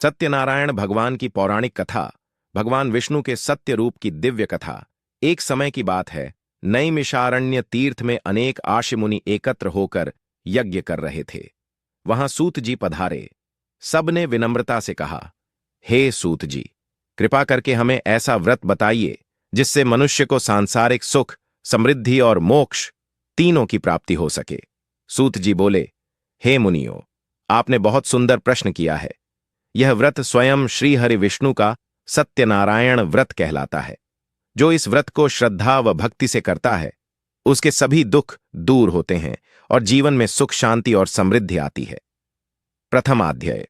सत्यनारायण भगवान की पौराणिक कथा, भगवान विष्णु के सत्य रूप की दिव्य कथा। एक समय की बात है, नैमिषारण्य तीर्थ में अनेक आर्षि मुनि एकत्र होकर यज्ञ कर रहे थे। वहां सूत जी पधारे। सबने विनम्रता से कहा, हे सूत जी, कृपा करके हमें ऐसा व्रत बताइए जिससे मनुष्य को सांसारिक सुख, समृद्धि और मोक्ष तीनों की प्राप्ति हो सके। सूत जी बोले, हे मुनियों, आपने बहुत सुंदर प्रश्न किया है। यह व्रत स्वयं श्री हरि विष्णु का सत्यनारायण व्रत कहलाता है। जो इस व्रत को श्रद्धा व भक्ति से करता है, उसके सभी दुख दूर होते हैं और जीवन में सुख, शांति और समृद्धि आती है। प्रथम अध्याय,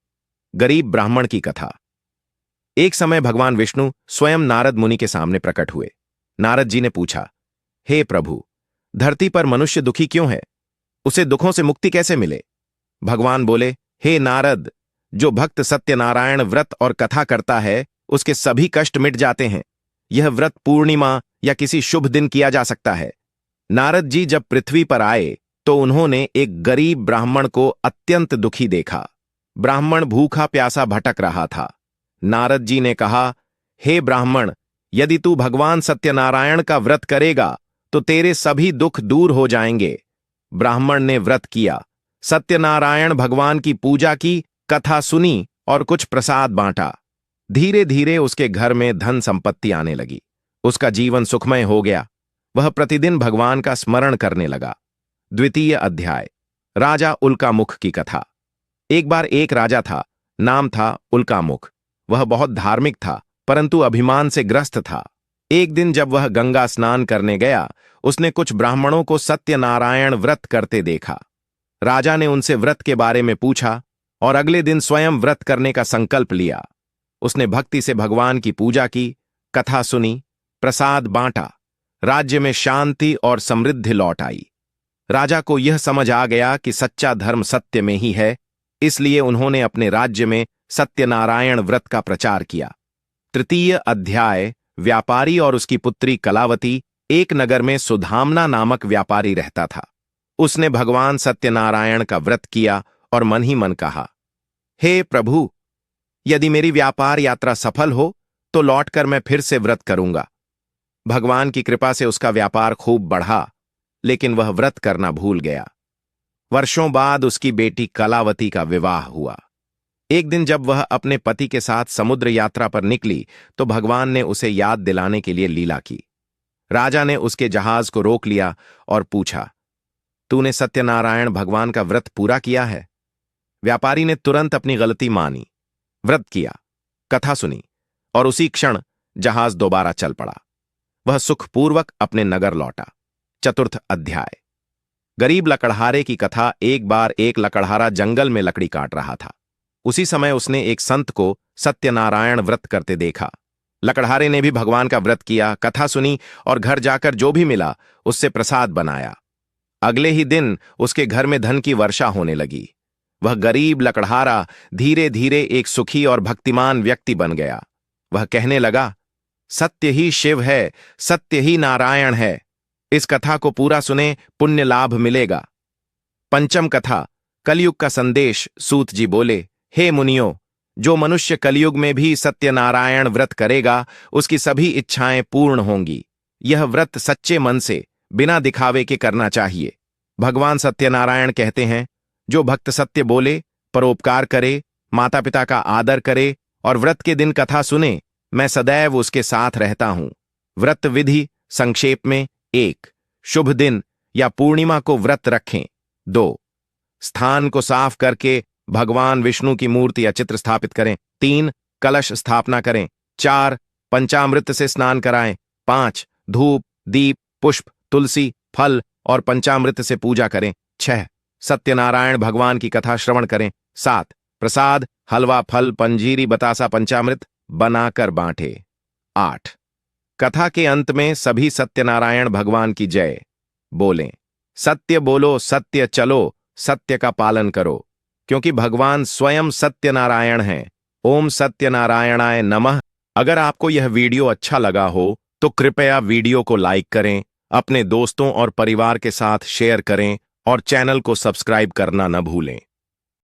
गरीब ब्राह्मण की कथा। एक समय भगवान विष्णु स्वयं नारद मुनि के सामने प्रकट हुए। नारद जी ने पूछा, हे प्रभु, धरती पर मनुष्य दुखी क्यों है? उसे दुखों से मुक्ति कैसे मिले? भगवान बोले, हे नारद, जो भक्त सत्यनारायण व्रत और कथा करता है, उसके सभी कष्ट मिट जाते हैं। यह व्रत पूर्णिमा या किसी शुभ दिन किया जा सकता है। नारद जी जब पृथ्वी पर आए तो उन्होंने एक गरीब ब्राह्मण को अत्यंत दुखी देखा। ब्राह्मण भूखा प्यासा भटक रहा था। नारद जी ने कहा, हे ब्राह्मण, यदि तू भगवान सत्यनारायण का व्रत करेगा तो तेरे सभी दुख दूर हो जाएंगे। ब्राह्मण ने व्रत किया, सत्यनारायण भगवान की पूजा की, कथा सुनी और कुछ प्रसाद बांटा। धीरे धीरे उसके घर में धन संपत्ति आने लगी। उसका जीवन सुखमय हो गया। वह प्रतिदिन भगवान का स्मरण करने लगा। द्वितीय अध्याय, राजा उल्कामुख की कथा। एक बार एक राजा था, नाम था उल्कामुख। वह बहुत धार्मिक था, परंतु अभिमान से ग्रस्त था। एक दिन जब वह गंगा स्नान करने गया, उसने कुछ ब्राह्मणों को सत्यनारायण व्रत करते देखा। राजा ने उनसे व्रत के बारे में पूछा और अगले दिन स्वयं व्रत करने का संकल्प लिया। उसने भक्ति से भगवान की पूजा की, कथा सुनी, प्रसाद बांटा। राज्य में शांति और समृद्धि लौट आई। राजा को यह समझ आ गया कि सच्चा धर्म सत्य में ही है, इसलिए उन्होंने अपने राज्य में सत्यनारायण व्रत का प्रचार किया। तृतीय अध्याय, व्यापारी और उसकी पुत्री कलावती। एक नगर में सुधामना नामक व्यापारी रहता था। उसने भगवान सत्यनारायण का व्रत किया और मन ही मन कहा, हे प्रभु, यदि मेरी व्यापार यात्रा सफल हो तो लौटकर मैं फिर से व्रत करूंगा। भगवान की कृपा से उसका व्यापार खूब बढ़ा, लेकिन वह व्रत करना भूल गया। वर्षों बाद उसकी बेटी कलावती का विवाह हुआ। एक दिन जब वह अपने पति के साथ समुद्र यात्रा पर निकली तो भगवान ने उसे याद दिलाने के लिए लीला की। राजा ने उसके जहाज को रोक लिया और पूछा, तूने सत्यनारायण भगवान का व्रत पूरा किया है? व्यापारी ने तुरंत अपनी गलती मानी, व्रत किया, कथा सुनी और उसी क्षण जहाज दोबारा चल पड़ा। वह सुखपूर्वक अपने नगर लौटा। चतुर्थ अध्याय, गरीब लकड़हारे की कथा। एक बार एक लकड़हारा जंगल में लकड़ी काट रहा था। उसी समय उसने एक संत को सत्यनारायण व्रत करते देखा। लकड़हारे ने भी भगवान का व्रत किया, कथा सुनी और घर जाकर जो भी मिला उससे प्रसाद बनाया। अगले ही दिन उसके घर में धन की वर्षा होने लगी। वह गरीब लकड़हारा धीरे धीरे एक सुखी और भक्तिमान व्यक्ति बन गया। वह कहने लगा, सत्य ही शिव है, सत्य ही नारायण है। इस कथा को पूरा सुने, पुण्य लाभ मिलेगा। पंचम कथा, कलयुग का संदेश। सूत जी बोले, हे मुनियों, जो मनुष्य कलयुग में भी सत्यनारायण व्रत करेगा उसकी सभी इच्छाएं पूर्ण होंगी। यह व्रत सच्चे मन से, बिना दिखावे के करना चाहिए। भगवान सत्यनारायण कहते हैं, जो भक्त सत्य बोले, परोपकार करे, माता पिता का आदर करे और व्रत के दिन कथा सुने, मैं सदैव उसके साथ रहता हूं। व्रत विधि संक्षेप में: 1. शुभ दिन या पूर्णिमा को व्रत रखें। 2. स्थान को साफ करके भगवान विष्णु की मूर्ति या चित्र स्थापित करें। 3. कलश स्थापना करें। 4. पंचामृत से स्नान कराएं। 5. धूप, दीप, पुष्प, तुलसी, फल और पंचामृत से पूजा करें। 6. सत्यनारायण भगवान की कथा श्रवण करें। 7. प्रसाद, हलवा, फल, पंजीरी, बतासा, पंचामृत बनाकर बांटे। 8. कथा के अंत में सभी सत्यनारायण भगवान की जय बोलें। सत्य बोलो, सत्य चलो, सत्य का पालन करो, क्योंकि भगवान स्वयं सत्यनारायण हैं। ओम सत्यनारायणाय नमः। अगर आपको यह वीडियो अच्छा लगा हो तो कृपया वीडियो को लाइक करें, अपने दोस्तों और परिवार के साथ शेयर करें और चैनल को सब्सक्राइब करना न भूलें।